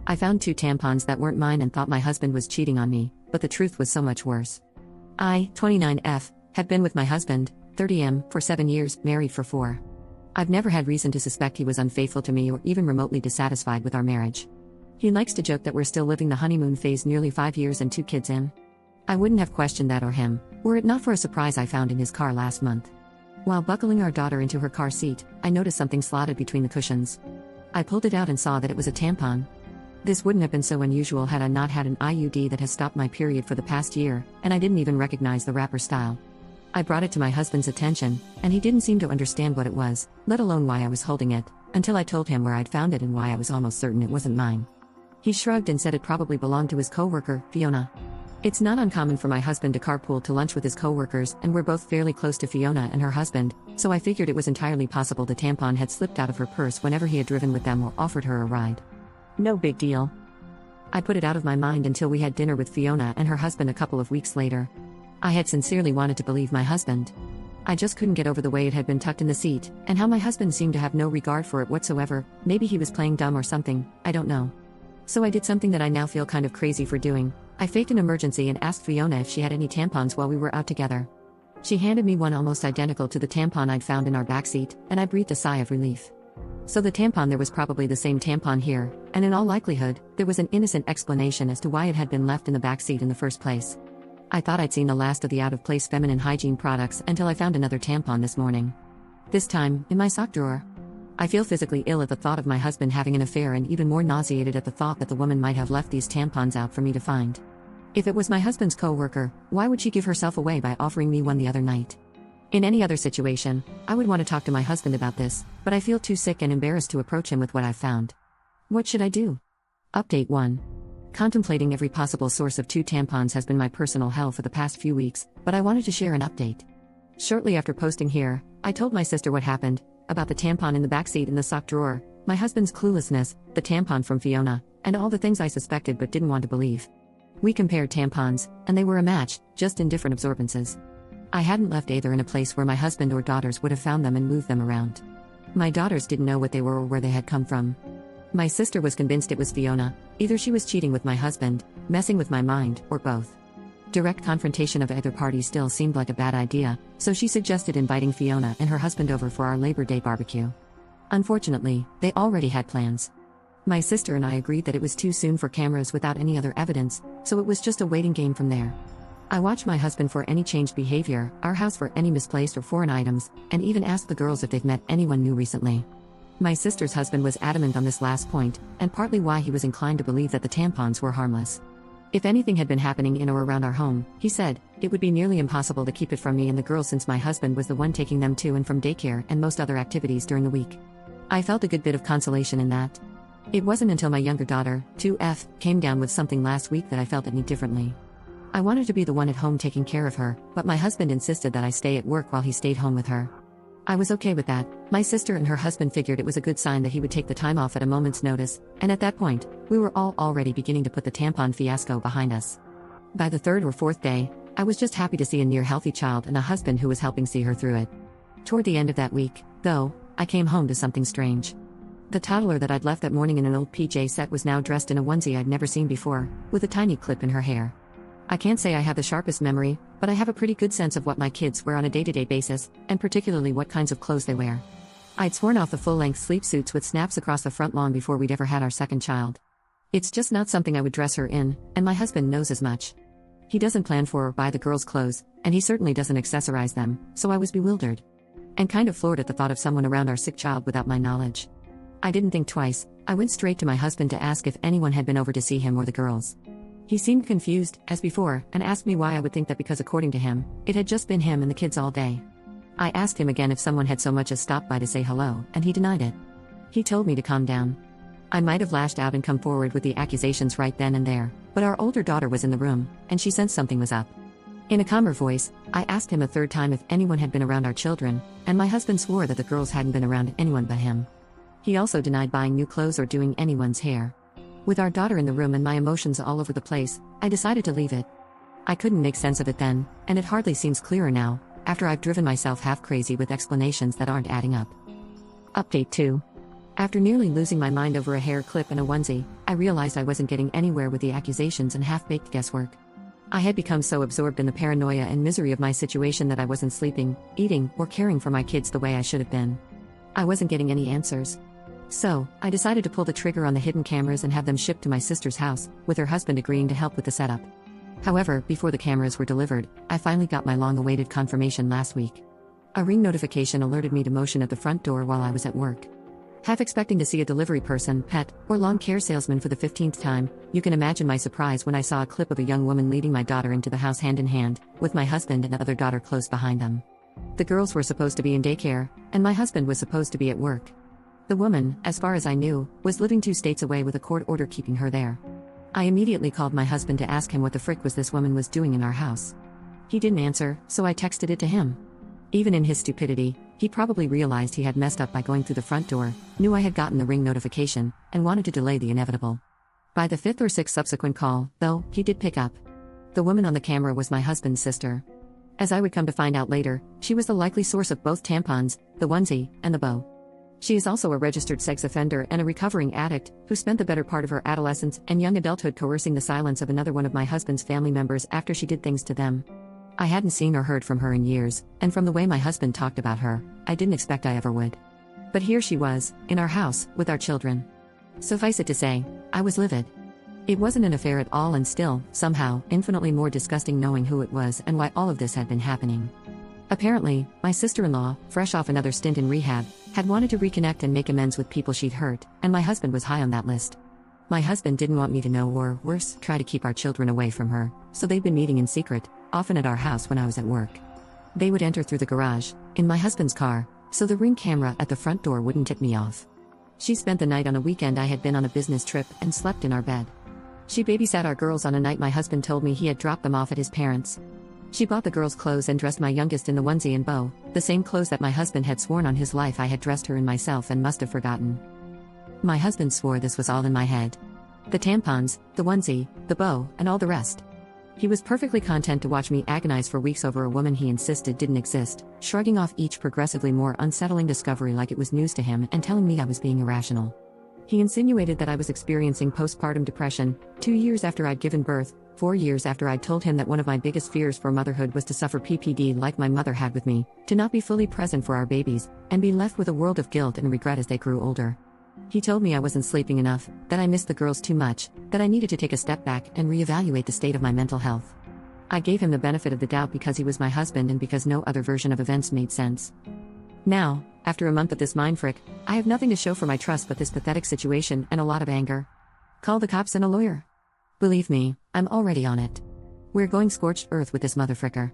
I found 2 tampons that weren't mine and thought my husband was cheating on me, but the truth was so much worse. I, 29F, have been with my husband, 30M, for 7 years, married for 4. I've never had reason to suspect he was unfaithful to me or even remotely dissatisfied with our marriage. He likes to joke that we're still living the honeymoon phase nearly 5 years and 2 kids in. I wouldn't have questioned that or him, were it not for a surprise I found in his car last month. While buckling our daughter into her car seat, I noticed something slotted between the cushions. I pulled it out and saw that it was a tampon. This wouldn't have been so unusual had I not had an IUD that has stopped my period for the past year, and I didn't even recognize the wrapper style. I brought it to my husband's attention, and he didn't seem to understand what it was, let alone why I was holding it, until I told him where I'd found it and why I was almost certain it wasn't mine. He shrugged and said it probably belonged to his coworker, Fiona. It's not uncommon for my husband to carpool to lunch with his coworkers, and we're both fairly close to Fiona and her husband, so I figured it was entirely possible the tampon had slipped out of her purse whenever he had driven with them or offered her a ride. No big deal. I put it out of my mind until we had dinner with Fiona and her husband a couple of weeks later. I had sincerely wanted to believe my husband. I just couldn't get over the way it had been tucked in the seat, and how my husband seemed to have no regard for it whatsoever. Maybe he was playing dumb or something, I don't know. So I did something that I now feel kind of crazy for doing. I faked an emergency and asked Fiona if she had any tampons while we were out together. She handed me one almost identical to the tampon I'd found in our backseat, and I breathed a sigh of relief. So the tampon, there was probably the same tampon here, and in all likelihood, there was an innocent explanation as to why it had been left in the backseat in the first place. I thought I'd seen the last of the out-of-place feminine hygiene products until I found another tampon this morning. This time, in my sock drawer. I feel physically ill at the thought of my husband having an affair and even more nauseated at the thought that the woman might have left these tampons out for me to find. If it was my husband's co-worker, why would she give herself away by offering me one the other night? In any other situation, I would want to talk to my husband about this, but I feel too sick and embarrassed to approach him with what I've found. What should I do? Update 1. Contemplating every possible source of 2 tampons has been my personal hell for the past few weeks, but I wanted to share an update. Shortly after posting here, I told my sister what happened, about the tampon in the backseat in the sock drawer, my husband's cluelessness, the tampon from Fiona, and all the things I suspected but didn't want to believe. We compared tampons, and they were a match, just in different absorbences. I hadn't left either in a place where my husband or daughters would have found them and moved them around. My daughters didn't know what they were or where they had come from. My sister was convinced it was Fiona. Either she was cheating with my husband, messing with my mind, or both. Direct confrontation of either party still seemed like a bad idea, so she suggested inviting Fiona and her husband over for our Labor Day barbecue. Unfortunately, they already had plans. My sister and I agreed that it was too soon for cameras without any other evidence, so it was just a waiting game from there. I watched my husband for any changed behavior, our house for any misplaced or foreign items, and even asked the girls if they've met anyone new recently. My sister's husband was adamant on this last point, and partly why he was inclined to believe that the tampons were harmless. If anything had been happening in or around our home, he said, it would be nearly impossible to keep it from me and the girls since my husband was the one taking them to and from daycare and most other activities during the week. I felt a good bit of consolation in that. It wasn't until my younger daughter, 2F, came down with something last week that I felt any differently. I wanted to be the one at home taking care of her, but my husband insisted that I stay at work while he stayed home with her. I was okay with that. My sister and her husband figured it was a good sign that he would take the time off at a moment's notice, and at that point, we were all already beginning to put the tampon fiasco behind us. By the 3rd or 4th day, I was just happy to see a near-healthy child and a husband who was helping see her through it. Toward the end of that week, though, I came home to something strange. The toddler that I'd left that morning in an old PJ set was now dressed in a onesie I'd never seen before, with a tiny clip in her hair. I can't say I have the sharpest memory, but I have a pretty good sense of what my kids wear on a day-to-day basis, and particularly what kinds of clothes they wear. I'd sworn off the full-length sleep suits with snaps across the front long before we'd ever had our second child. It's just not something I would dress her in, and my husband knows as much. He doesn't plan for or buy the girls' clothes, and he certainly doesn't accessorize them, so I was bewildered. And kind of floored at the thought of someone around our sick child without my knowledge. I didn't think twice. I went straight to my husband to ask if anyone had been over to see him or the girls. He seemed confused, as before, and asked me why I would think that because according to him, it had just been him and the kids all day. I asked him again if someone had so much as stopped by to say hello, and he denied it. He told me to calm down. I might have lashed out and come forward with the accusations right then and there, but our older daughter was in the room, and she sensed something was up. In a calmer voice, I asked him a 3rd time if anyone had been around our children, and my husband swore that the girls hadn't been around anyone but him. He also denied buying new clothes or doing anyone's hair. With our daughter in the room and my emotions all over the place, I decided to leave it. I couldn't make sense of it then, and it hardly seems clearer now, after I've driven myself half crazy with explanations that aren't adding up. Update 2. After nearly losing my mind over a hair clip and a onesie, I realized I wasn't getting anywhere with the accusations and half-baked guesswork. I had become so absorbed in the paranoia and misery of my situation that I wasn't sleeping, eating, or caring for my kids the way I should have been. I wasn't getting any answers. So, I decided to pull the trigger on the hidden cameras and have them shipped to my sister's house, with her husband agreeing to help with the setup. However, before the cameras were delivered, I finally got my long-awaited confirmation last week. A ring notification alerted me to motion at the front door while I was at work. Half expecting to see a delivery person, pet, or lawn care salesman for the 15th time, you can imagine my surprise when I saw a clip of a young woman leading my daughter into the house hand in hand, with my husband and the other daughter close behind them. The girls were supposed to be in daycare, and my husband was supposed to be at work. The woman, as far as I knew, was living 2 states away with a court order keeping her there. I immediately called my husband to ask him what the frick was this woman was doing in our house. He didn't answer, so I texted it to him. Even in his stupidity, he probably realized he had messed up by going through the front door, knew I had gotten the ring notification, and wanted to delay the inevitable. By the 5th or 6th subsequent call, though, he did pick up. The woman on the camera was my husband's sister. As I would come to find out later, she was the likely source of both tampons, the onesie, and the bow. She is also a registered sex offender and a recovering addict, who spent the better part of her adolescence and young adulthood coercing the silence of another one of my husband's family members after she did things to them. I hadn't seen or heard from her in years, and from the way my husband talked about her, I didn't expect I ever would. But here she was, in our house, with our children. Suffice it to say, I was livid. It wasn't an affair at all and still, somehow, infinitely more disgusting knowing who it was and why all of this had been happening. Apparently, my sister-in-law, fresh off another stint in rehab, had wanted to reconnect and make amends with people she'd hurt, and my husband was high on that list. My husband didn't want me to know or, worse, try to keep our children away from her, so they'd been meeting in secret, often at our house when I was at work. They would enter through the garage, in my husband's car, so the ring camera at the front door wouldn't tip me off. She spent the night on a weekend I had been on a business trip and slept in our bed. She babysat our girls on a night my husband told me he had dropped them off at his parents'. She bought the girls' clothes and dressed my youngest in the onesie and bow, the same clothes that my husband had sworn on his life I had dressed her in myself and must have forgotten. My husband swore this was all in my head. The tampons, the onesie, the bow, and all the rest. He was perfectly content to watch me agonize for weeks over a woman he insisted didn't exist, shrugging off each progressively more unsettling discovery like it was news to him and telling me I was being irrational. He insinuated that I was experiencing postpartum depression, 2 years after I'd given birth, 4 years after I'd told him that one of my biggest fears for motherhood was to suffer PPD like my mother had with me, to not be fully present for our babies, and be left with a world of guilt and regret as they grew older. He told me I wasn't sleeping enough, that I missed the girls too much, that I needed to take a step back and reevaluate the state of my mental health. I gave him the benefit of the doubt because he was my husband and because no other version of events made sense. Now, after a month of this mind frick, I have nothing to show for my trust but this pathetic situation and a lot of anger. Call the cops and a lawyer. Believe me, I'm already on it. We're going scorched earth with this motherfricker.